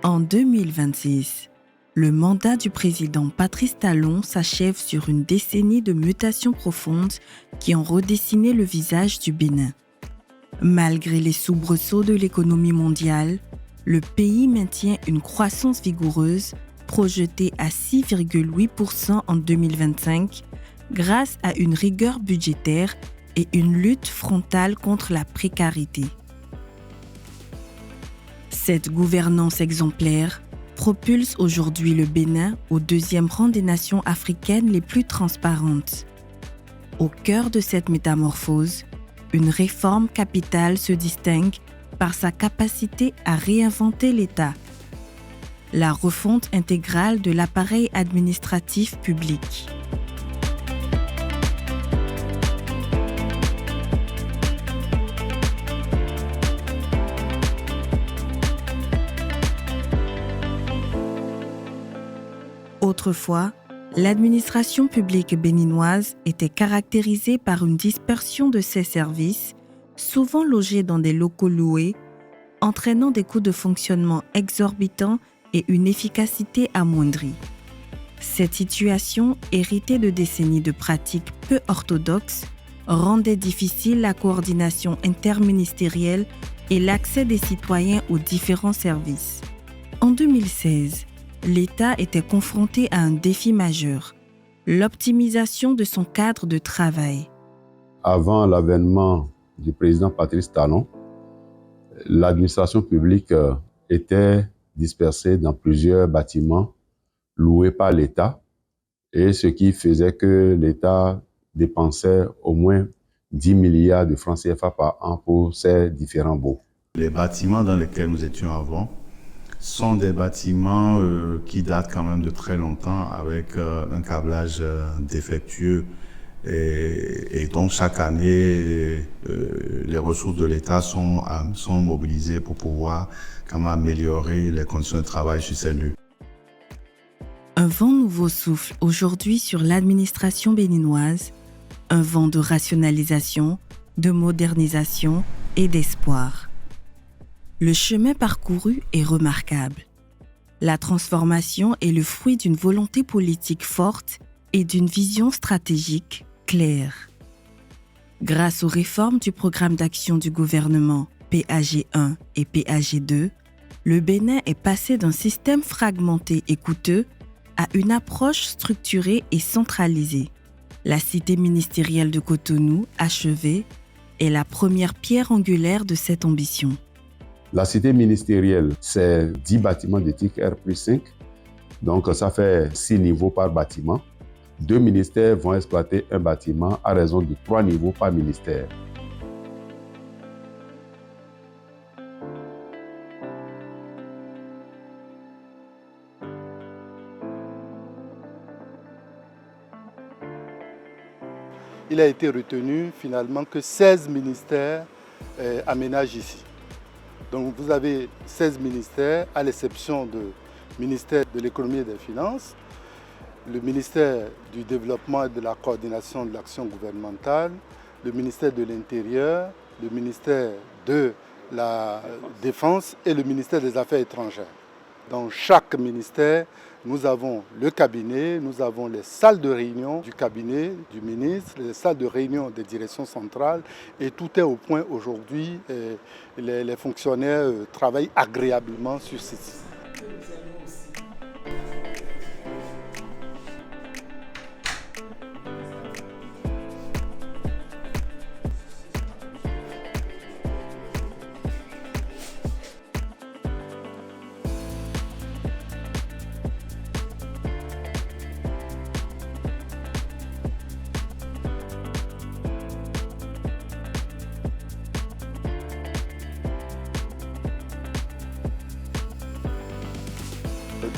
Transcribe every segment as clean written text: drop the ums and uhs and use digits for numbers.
En 2026, le mandat du président Patrice Talon s'achève sur une décennie de mutations profondes qui ont redessiné le visage du Bénin. Malgré les soubresauts de l'économie mondiale, le pays maintient une croissance vigoureuse projetée à 6,8% en 2025 grâce à une rigueur budgétaire et une lutte frontale contre la précarité. Cette gouvernance exemplaire propulse aujourd'hui le Bénin au deuxième rang des nations africaines les plus transparentes. Au cœur de cette métamorphose, une réforme capitale se distingue par sa capacité à réinventer l'État. La refonte intégrale de l'appareil administratif public. Autrefois, l'administration publique béninoise était caractérisée par une dispersion de ses services, souvent logés dans des locaux loués, entraînant des coûts de fonctionnement exorbitants et une efficacité amoindrie. Cette situation, héritée de décennies de pratiques peu orthodoxes, rendait difficile la coordination interministérielle et l'accès des citoyens aux différents services. En 2016, l'État était confronté à un défi majeur, l'optimisation de son cadre de travail. Avant l'avènement du président Patrice Talon, l'administration publique était dispersée dans plusieurs bâtiments loués par l'État, et ce qui faisait que l'État dépensait au moins 10 milliards de francs CFA par an pour ces différents baux. Les bâtiments dans lesquels nous étions avant sont des bâtiments qui datent quand même de très longtemps, avec un câblage défectueux, et donc chaque année les ressources de l'État sont mobilisées pour pouvoir quand même améliorer les conditions de travail sur ces lieux. Un vent nouveau souffle aujourd'hui sur l'administration béninoise, un vent de rationalisation, de modernisation et d'espoir. Le chemin parcouru est remarquable. La transformation est le fruit d'une volonté politique forte et d'une vision stratégique claire. Grâce aux réformes du programme d'action du gouvernement PAG 1 et PAG 2, le Bénin est passé d'un système fragmenté et coûteux à une approche structurée et centralisée. La cité ministérielle de Cotonou, achevée, est la première pierre angulaire de cette ambition. La cité ministérielle, c'est 10 bâtiments de type R+5, donc ça fait 6 niveaux par bâtiment. 2 ministères vont exploiter un bâtiment à raison de 3 niveaux par ministère. Il a été retenu finalement que 16 ministères aménagent ici. Donc vous avez 16 ministères, à l'exception du ministère de l'économie et des finances, le ministère du développement et de la coordination de l'action gouvernementale, le ministère de l'Intérieur, le ministère de la Défense et le ministère des Affaires étrangères. Dans chaque ministère, nous avons le cabinet, nous avons les salles de réunion du cabinet du ministre, les salles de réunion des directions centrales, et tout est au point aujourd'hui. Les fonctionnaires travaillent agréablement sur ce site.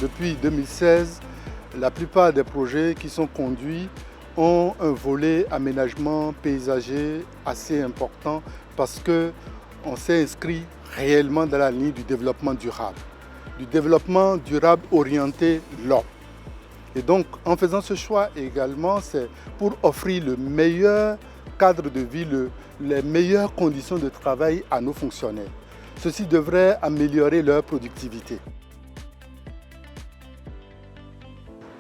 Depuis 2016, la plupart des projets qui sont conduits ont un volet aménagement paysager assez important parce qu'on s'est inscrit réellement dans la ligne du développement durable orienté l'homme. Et donc, en faisant ce choix également, c'est pour offrir le meilleur cadre de vie, les meilleures conditions de travail à nos fonctionnaires. Ceci devrait améliorer leur productivité.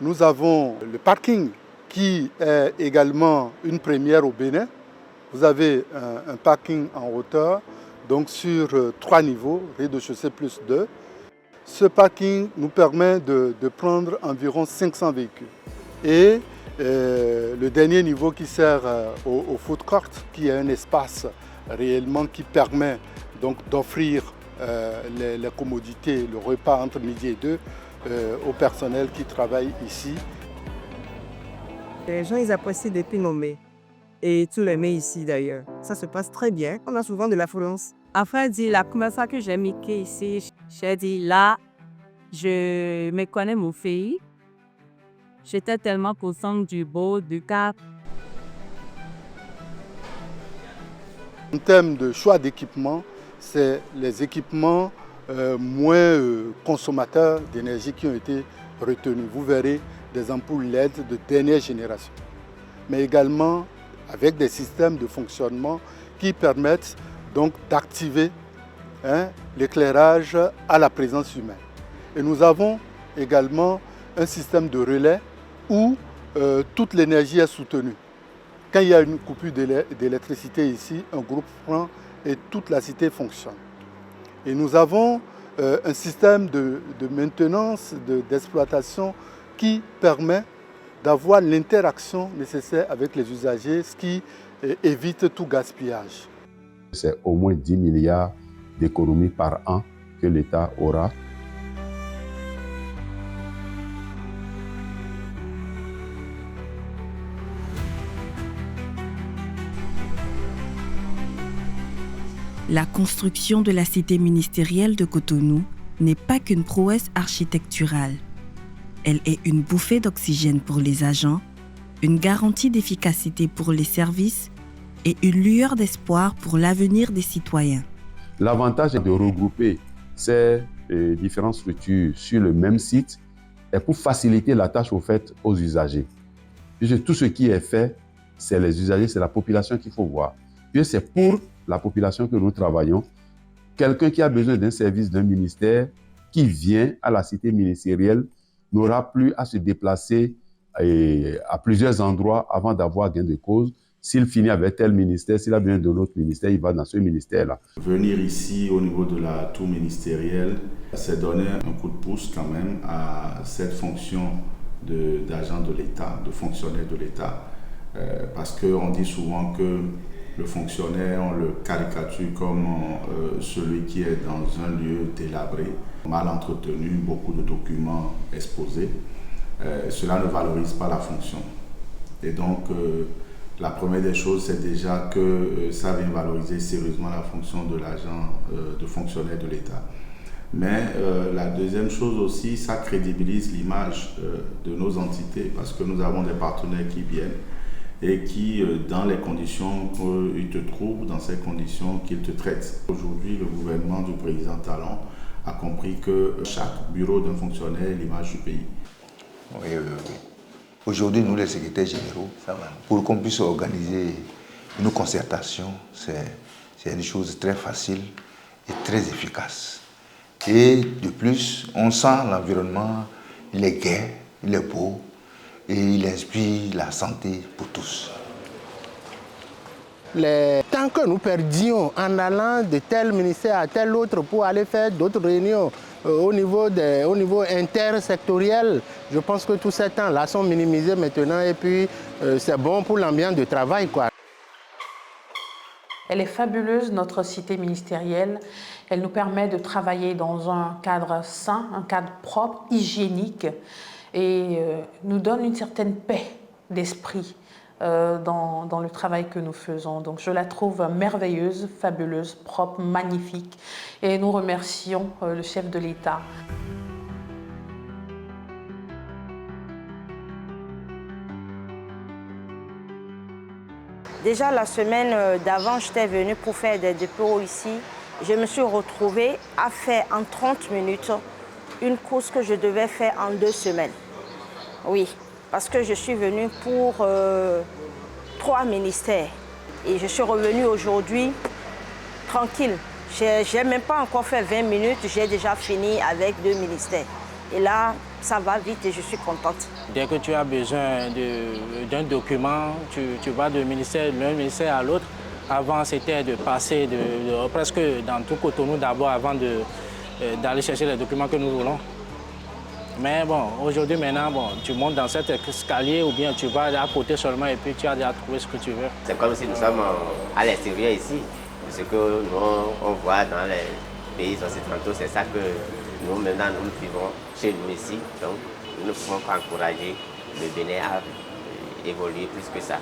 Nous avons le parking qui est également une première au Bénin. Vous avez un parking en hauteur, donc sur 3 niveaux, rez-de-chaussée plus 2. Ce parking nous permet de prendre environ 500 véhicules. Et le dernier niveau qui sert au food court, qui est un espace réellement qui permet donc d'offrir les commodités, le repas entre midi et 2 au personnel qui travaille ici. Les gens, ils apprécient d'être nommés. Et tous les mets ici d'ailleurs. Ça se passe très bien. On a souvent de l'affluence. Enfin, la première fois que j'ai miqué ici, j'ai dit là, je me connais mon pays. J'étais tellement contente du beau, du cap. En termes de choix d'équipement, c'est les équipements moins consommateurs d'énergie qui ont été retenus. Vous verrez des ampoules LED de dernière génération, mais également avec des systèmes de fonctionnement qui permettent donc d'activer l'éclairage à la présence humaine. Et nous avons également un système de relais où toute l'énergie est soutenue. Quand il y a une coupure d'électricité ici, un groupe prend et toute la cité fonctionne. Et nous avons un système de maintenance, d'exploitation qui permet d'avoir l'interaction nécessaire avec les usagers, ce qui évite tout gaspillage. C'est au moins 10 milliards d'économies par an que l'État aura. La construction de la cité ministérielle de Cotonou n'est pas qu'une prouesse architecturale. Elle est une bouffée d'oxygène pour les agents, une garantie d'efficacité pour les services et une lueur d'espoir pour l'avenir des citoyens. L'avantage de regrouper ces différentes structures sur le même site est pour faciliter la tâche aux usagers. Puisque tout ce qui est fait, c'est les usagers, c'est la population qu'il faut voir. Puisque c'est pour la population que nous travaillons. Quelqu'un qui a besoin d'un service d'un ministère, qui vient à la cité ministérielle, n'aura plus à se déplacer à plusieurs endroits avant d'avoir gain de cause. S'il finit avec tel ministère, s'il a besoin d'un autre ministère, il va dans ce ministère-là. Venir ici au niveau de la tour ministérielle, c'est donner un coup de pouce quand même à cette fonction d'agent de l'État, de fonctionnaire de l'État. Parce qu'on dit souvent que le fonctionnaire, on le caricature comme celui qui est dans un lieu délabré, mal entretenu, beaucoup de documents exposés. Cela ne valorise pas la fonction. Et donc, la première des choses, c'est déjà que ça vient valoriser sérieusement la fonction de l'agent, de fonctionnaire de l'État. Mais la deuxième chose aussi, ça crédibilise l'image de nos entités parce que nous avons des partenaires qui viennent et qui, dans les conditions qu'ils te trouvent, dans ces conditions qu'ils te traitent. Aujourd'hui, le gouvernement du président Talon a compris que chaque bureau d'un fonctionnaire est l'image du pays. Oui. Aujourd'hui, nous, les secrétaires généraux, pour qu'on puisse organiser une concertation, c'est une chose très facile et très efficace. Et de plus, on sent l'environnement, il est gai, il est beau, et il inspire la santé pour tous. Les temps que nous perdions en allant de tel ministère à tel autre pour aller faire d'autres réunions au niveau intersectoriel, je pense que tous ces temps-là sont minimisés maintenant et puis c'est bon pour l'ambiance de travail, quoi. Elle est fabuleuse, notre cité ministérielle. Elle nous permet de travailler dans un cadre sain, un cadre propre, hygiénique, et nous donne une certaine paix d'esprit dans le travail que nous faisons. Donc je la trouve merveilleuse, fabuleuse, propre, magnifique. Et nous remercions le chef de l'État. Déjà la semaine d'avant, j'étais venue pour faire des dépôts ici. Je me suis retrouvée à faire en 30 minutes une course que je devais faire en 2 semaines. Oui, parce que je suis venue pour 3 ministères. Et je suis revenue aujourd'hui tranquille. Je n'ai même pas encore fait 20 minutes, j'ai déjà fini avec 2 ministères. Et là, ça va vite et je suis contente. Dès que tu as besoin d'un document, tu vas d'un ministère à l'autre. Avant, c'était de passer presque dans tout Cotonou d'abord avant d'aller chercher les documents que nous voulons. Mais bon, aujourd'hui, maintenant, bon, tu montes dans cet escalier ou bien tu vas à côté seulement et puis tu as déjà trouvé ce que tu veux. C'est comme si nous sommes à l'extérieur ici. Ce que nous, on voit dans les pays occidentaux, c'est ça que nous, maintenant, nous vivons chez nous ici. Donc, nous ne pouvons qu'encourager le Bénin à évoluer plus que ça.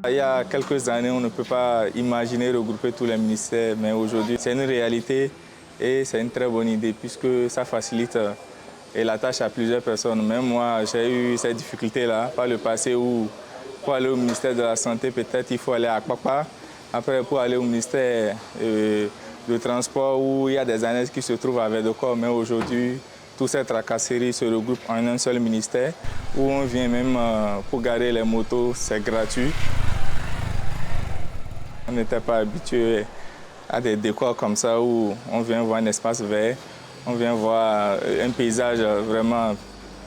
Il y a quelques années, on ne peut pas imaginer regrouper tous les ministères, mais aujourd'hui, c'est une réalité et c'est une très bonne idée puisque ça facilite la tâche à plusieurs personnes. Même moi, j'ai eu cette difficulté-là par le passé où, pour aller au ministère de la Santé, peut-être il faut aller à Kpakpa. Après, pour aller au ministère de Transport, où il y a des annexes qui se trouvent à Védocor, mais aujourd'hui, toutes ces tracasseries se regroupent en un seul ministère, où on vient même pour garer les motos, c'est gratuit. On n'était pas habitué à des décors comme ça, où on vient voir un espace vert, on vient voir un paysage vraiment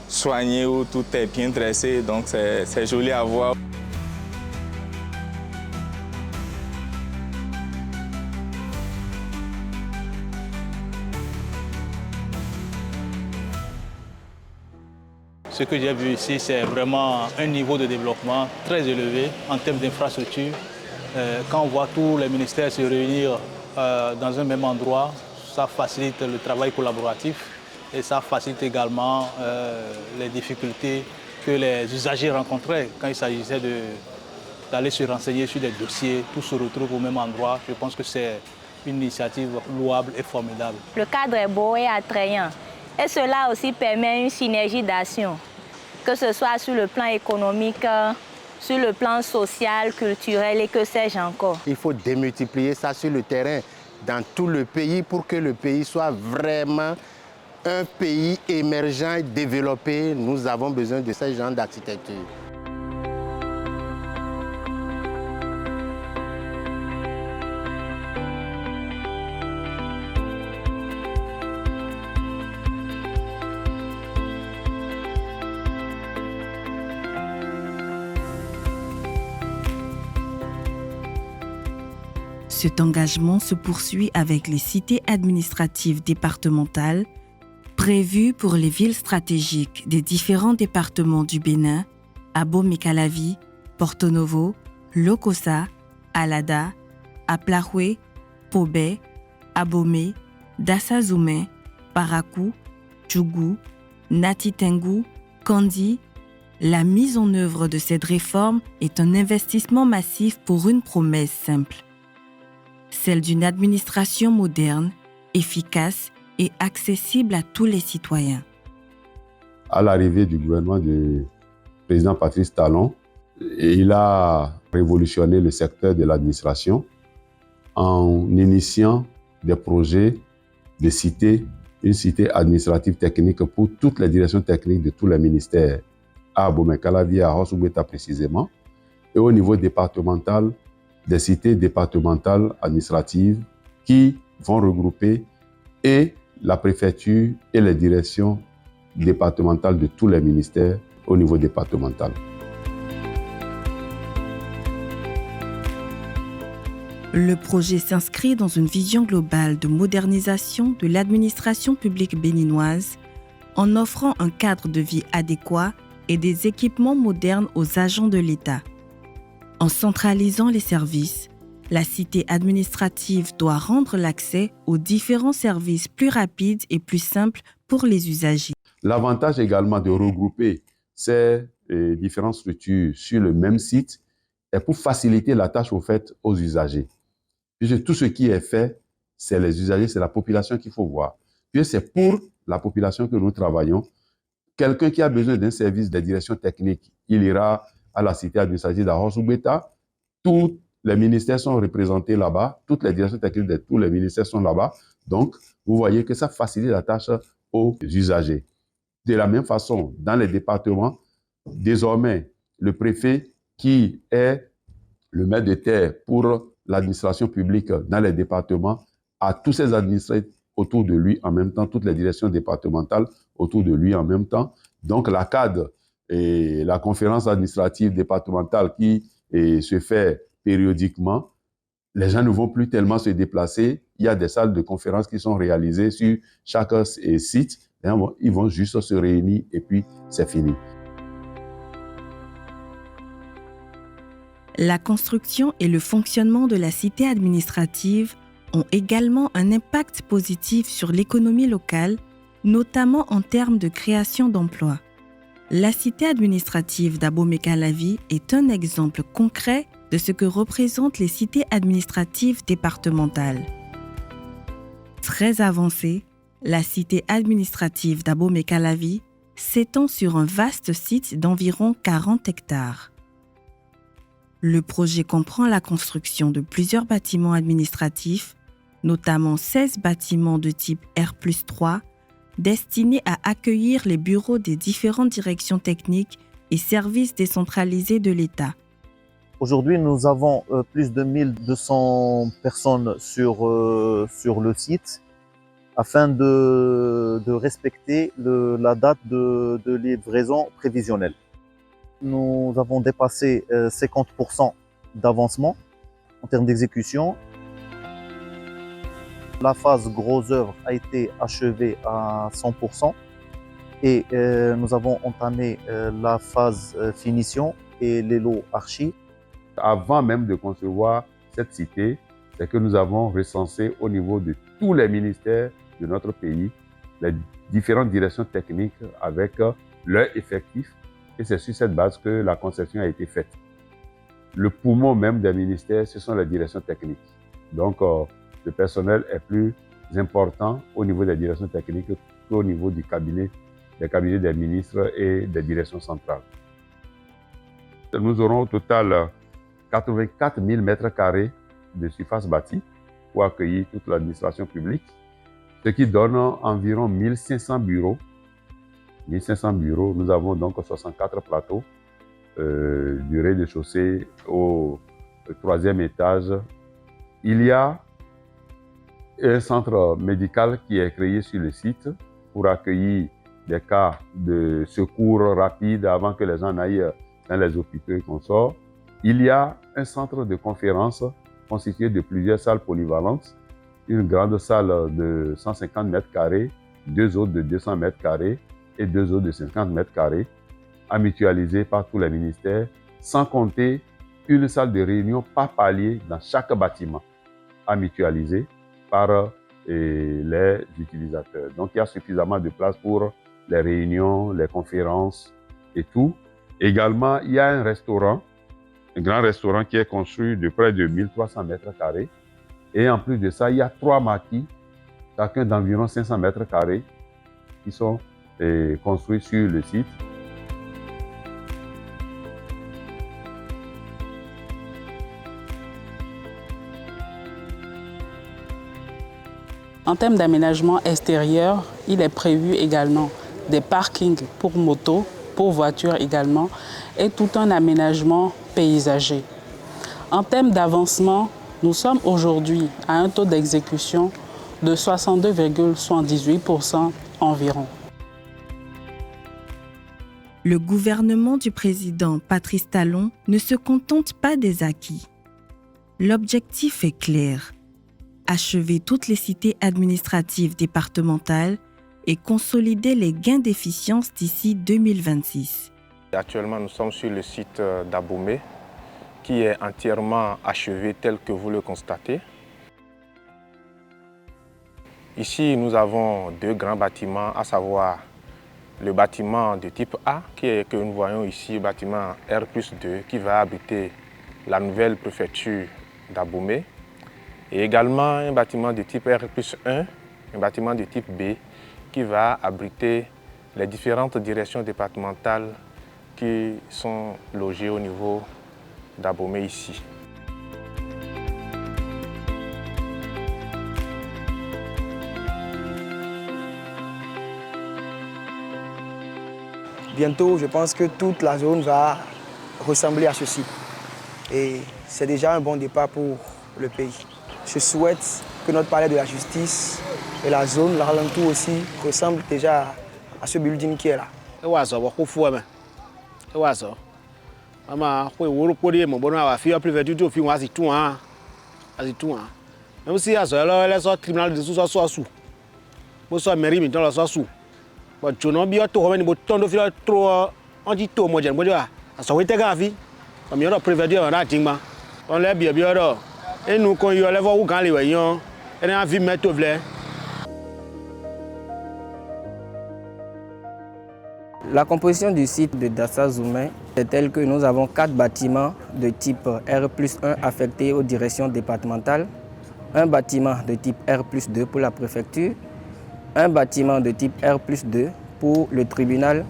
soigné, où tout est bien dressé, donc c'est joli à voir. Ce que j'ai vu ici, c'est vraiment un niveau de développement très élevé en termes d'infrastructure. Quand on voit tous les ministères se réunir dans un même endroit, ça facilite le travail collaboratif et ça facilite également les difficultés que les usagers rencontraient quand il s'agissait d'aller se renseigner sur des dossiers. Tout se retrouve au même endroit. Je pense que c'est une initiative louable et formidable. Le cadre est beau et attrayant. Et cela aussi permet une synergie d'action, que ce soit sur le plan économique, sur le plan social, culturel et que sais-je encore. Il faut démultiplier ça sur le terrain, dans tout le pays, pour que le pays soit vraiment un pays émergent et développé. Nous avons besoin de ce genre d'architecture. Cet engagement se poursuit avec les cités administratives départementales prévues pour les villes stratégiques des différents départements du Bénin, Abomey-Calavi, Porto Novo, Lokossa, Alada, Aplahoué, Pobé, Abomey, Dassa-Zoumé, Parakou, Djougou, Nati-Tengu, Kandi. La mise en œuvre de cette réforme est un investissement massif pour une promesse simple. Celle d'une administration moderne, efficace et accessible à tous les citoyens. À l'arrivée du gouvernement du président Patrice Talon, il a révolutionné le secteur de l'administration en initiant des projets de cité, une cité administrative technique pour toutes les directions techniques de tous les ministères, à Abomey-Calavi, à Rosso-Gbeta précisément, et au niveau départemental, des cités départementales administratives qui vont regrouper et la préfecture et les directions départementales de tous les ministères au niveau départemental. Le projet s'inscrit dans une vision globale de modernisation de l'administration publique béninoise en offrant un cadre de vie adéquat et des équipements modernes aux agents de l'État. En centralisant les services, la cité administrative doit rendre l'accès aux différents services plus rapide et plus simple pour les usagers. L'avantage également de regrouper ces différentes structures sur le même site est pour faciliter la tâche aux usagers. Puisque tout ce qui est fait, c'est les usagers, c'est la population qu'il faut voir. Puisque c'est pour la population que nous travaillons. Quelqu'un qui a besoin d'un service de direction technique, il ira à la cité administrative d'Arosso-Gbeta. Tous les ministères sont représentés là-bas, toutes les directions techniques de tous les ministères sont là-bas. Donc, vous voyez que ça facilite la tâche aux usagers. De la même façon, dans les départements, désormais, le préfet qui est le maître de terre pour l'administration publique dans les départements a tous ses administrés autour de lui en même temps, toutes les directions départementales autour de lui en même temps. Donc la CAD et la conférence administrative départementale qui se fait périodiquement, les gens ne vont plus tellement se déplacer. Il y a des salles de conférences qui sont réalisées sur chaque site. Et ils vont juste se réunir et puis c'est fini. La construction et le fonctionnement de la cité administrative ont également un impact positif sur l'économie locale, notamment en termes de création d'emplois. La cité administrative d'Abomey-Calavi est un exemple concret de ce que représentent les cités administratives départementales. Très avancée, la cité administrative d'Abomey-Calavi s'étend sur un vaste site d'environ 40 hectares. Le projet comprend la construction de plusieurs bâtiments administratifs, notamment 16 bâtiments de type R+3, destinés à accueillir les bureaux des différentes directions techniques et services décentralisés de l'État. Aujourd'hui, nous avons plus de 1200 personnes sur le site afin de respecter la date de livraison prévisionnelle. Nous avons dépassé 50% d'avancement en termes d'exécution. La phase gros œuvre a été achevée à 100% et nous avons entamé la phase finition et les lots archi. Avant même de concevoir cette cité, c'est que nous avons recensé au niveau de tous les ministères de notre pays les différentes directions techniques avec leurs effectifs. Et c'est sur cette base que la conception a été faite. Le poumon même des ministères, ce sont les directions techniques. Donc, le personnel est plus important au niveau des directions techniques qu'au niveau des cabinets des ministres et des directions centrales. Nous aurons au total 84 000 mètres carrés de surface bâtie pour accueillir toute l'administration publique, ce qui donne environ 1500 bureaux. 1500 bureaux, nous avons donc 64 plateaux du rez-de-chaussée au 3e étage. Il y a un centre médical qui est créé sur le site pour accueillir des cas de secours rapides avant que les gens n'aillent dans les hôpitaux et qu'on sort. Il y a un centre de conférence constitué de plusieurs salles polyvalentes, une grande salle de 150 mètres carrés, 2 autres de 200 mètres carrés, et 2 autres de 50 mètres carrés, à mutualiser par tous les ministères, sans compter une salle de réunion par palier dans chaque bâtiment, à mutualiser par les utilisateurs. Donc il y a suffisamment de place pour les réunions, les conférences et tout. Également, il y a un restaurant, un grand restaurant qui est construit de près de 1300 mètres carrés. Et en plus de ça, il y a 3 maquis, chacun d'environ 500 mètres carrés, qui sont construit sur le site. En termes d'aménagement extérieur, il est prévu également des parkings pour motos, pour voitures également, et tout un aménagement paysager. En termes d'avancement, nous sommes aujourd'hui à un taux d'exécution de 62,78% environ. Le gouvernement du président Patrice Talon ne se contente pas des acquis. L'objectif est clair: achever toutes les cités administratives départementales et consolider les gains d'efficience d'ici 2026. Actuellement, nous sommes sur le site d'Abomey, qui est entièrement achevé tel que vous le constatez. Ici, nous avons 2 grands bâtiments, à savoir le bâtiment de type A, que nous voyons ici, le bâtiment R+2, qui va abriter la nouvelle préfecture d'Abomey. Et également un bâtiment de type R+1, un bâtiment de type B, qui va abriter les différentes directions départementales qui sont logées au niveau d'Abomey ici. Bientôt, je pense que toute la zone va ressembler à ceci. Et c'est déjà un bon départ pour le pays. Je souhaite que notre palais de la justice Et la zone, l'alentour aussi, ressemble déjà à ce building qui est là. Même si elle est tribunal de sous pour ça mairie maintenant la sous bon tu n'as bien tout même ton de filer trop on dit tout moi j'aime bien ça va être grave comme il y a prévenir on a dingma on l'a bien et nous quand il y a les voir où quand les voyons elle a envie mettre vle. La composition du site de Dassa Zoumé est telle que nous avons 4 bâtiments de type R+1 affectés aux directions départementales, un bâtiment de type R+2 pour la préfecture, un bâtiment de type R+2 pour le tribunal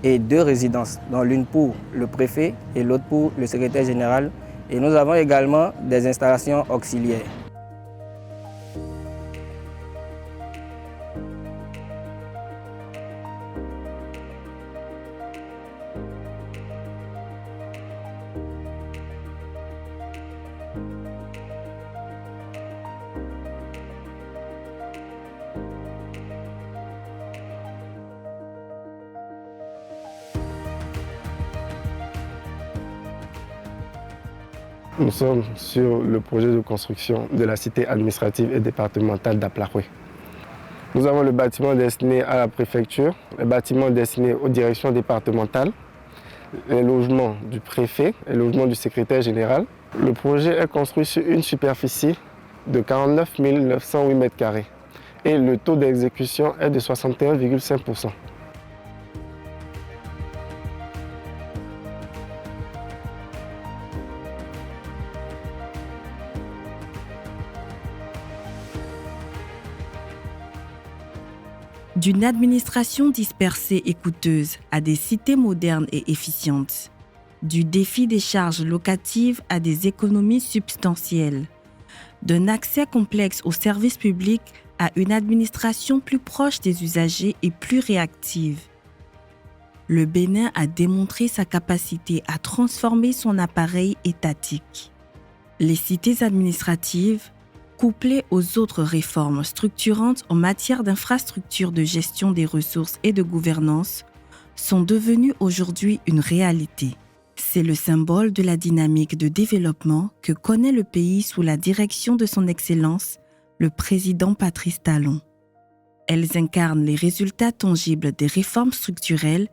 et 2 résidences, dont l'une pour le préfet et l'autre pour le secrétaire général. Et nous avons également des installations auxiliaires. Nous sommes sur le projet de construction de la cité administrative et départementale d'Aplakwe. Nous avons le bâtiment destiné à la préfecture, le bâtiment destiné aux directions départementales, les logements du préfet et les logements du secrétaire général. Le projet est construit sur une superficie de 49 908 m² et le taux d'exécution est de 61,5%. D'une administration dispersée et coûteuse à des cités modernes et efficientes, du défi des charges locatives à des économies substantielles, d'un accès complexe aux services publics à une administration plus proche des usagers et plus réactive. Le Bénin a démontré sa capacité à transformer son appareil étatique. Les cités administratives, couplées aux autres réformes structurantes en matière d'infrastructures de gestion des ressources et de gouvernance, sont devenues aujourd'hui une réalité. C'est le symbole de la dynamique de développement que connaît le pays sous la direction de son Excellence, le président Patrice Talon. Elles incarnent les résultats tangibles des réformes structurelles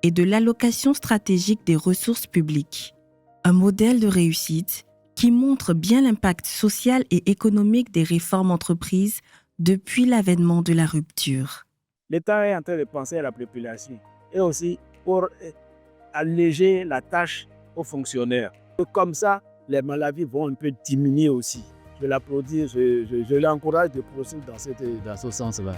et de l'allocation stratégique des ressources publiques. Un modèle de réussite qui montre bien l'impact social et économique des réformes entreprises depuis l'avènement de la rupture. L'État est en train de penser à la population et aussi pour alléger la tâche aux fonctionnaires. Comme ça, les maladies vont un peu diminuer aussi. Je l'applaudis, je l'encourage de poursuivre dans ce sens-là.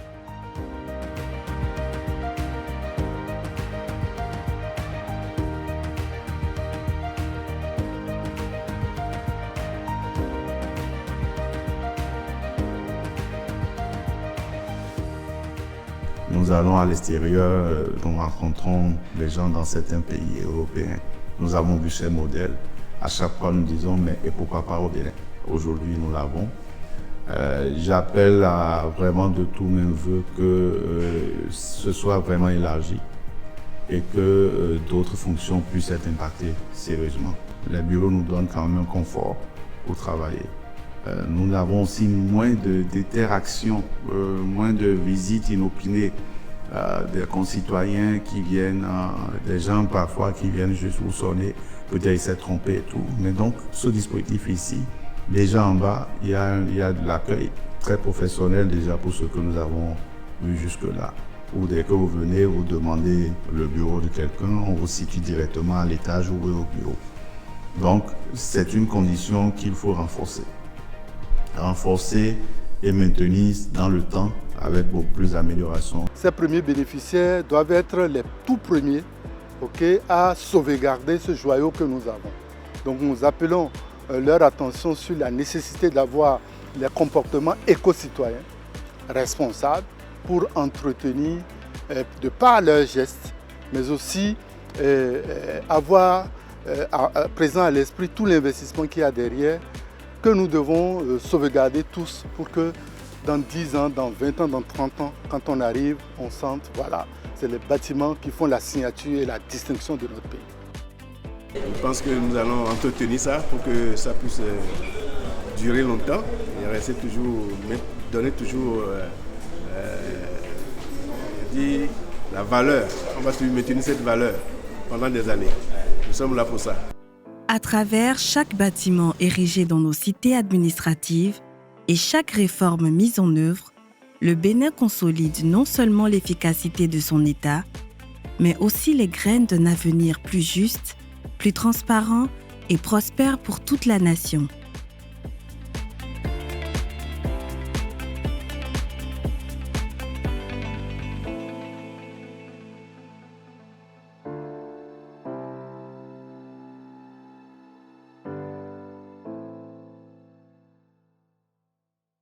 Nous allons à l'extérieur, nous rencontrons les gens dans certains pays européens. Nous avons vu ces modèles. À chaque fois, nous disons, mais et pourquoi pas au Bénin? Aujourd'hui, nous l'avons. J'appelle vraiment de tous mes voeux que ce soit vraiment élargi et que d'autres fonctions puissent être impactées sérieusement. Les bureaux nous donnent quand même un confort pour travailler. Nous avons aussi moins d'interactions, moins de visites inopinées des concitoyens qui viennent, des gens parfois qui viennent juste vous sonner, peut-être ils s'est trompé et tout. Mais donc, ce dispositif ici, déjà en bas, il y a de l'accueil très professionnel déjà pour ce que nous avons vu jusque-là. Ou dès que vous venez, vous demandez le bureau de quelqu'un, on vous situe directement à l'étage ou au bureau. Donc, c'est une condition qu'il faut renforcer et maintenir dans le temps avec beaucoup plus d'améliorations. Ces premiers bénéficiaires doivent être les tout premiers à sauvegarder ce joyau que nous avons. Donc nous appelons leur attention sur la nécessité d'avoir les comportements éco-citoyens responsables pour entretenir, de par leurs gestes, mais aussi avoir présent à l'esprit tout l'investissement qu'il y a derrière, que nous devons sauvegarder tous pour que dans 10 ans, dans 20 ans, dans 30 ans, quand on arrive, on sente, voilà, c'est les bâtiments qui font la signature et la distinction de notre pays. Je pense que nous allons entretenir ça pour que ça puisse durer longtemps et rester toujours, donner toujours la valeur. On va toujours maintenir cette valeur pendant des années. Nous sommes là pour ça. À travers chaque bâtiment érigé dans nos cités administratives et chaque réforme mise en œuvre, le Bénin consolide non seulement l'efficacité de son État, mais aussi les graines d'un avenir plus juste, plus transparent et prospère pour toute la nation.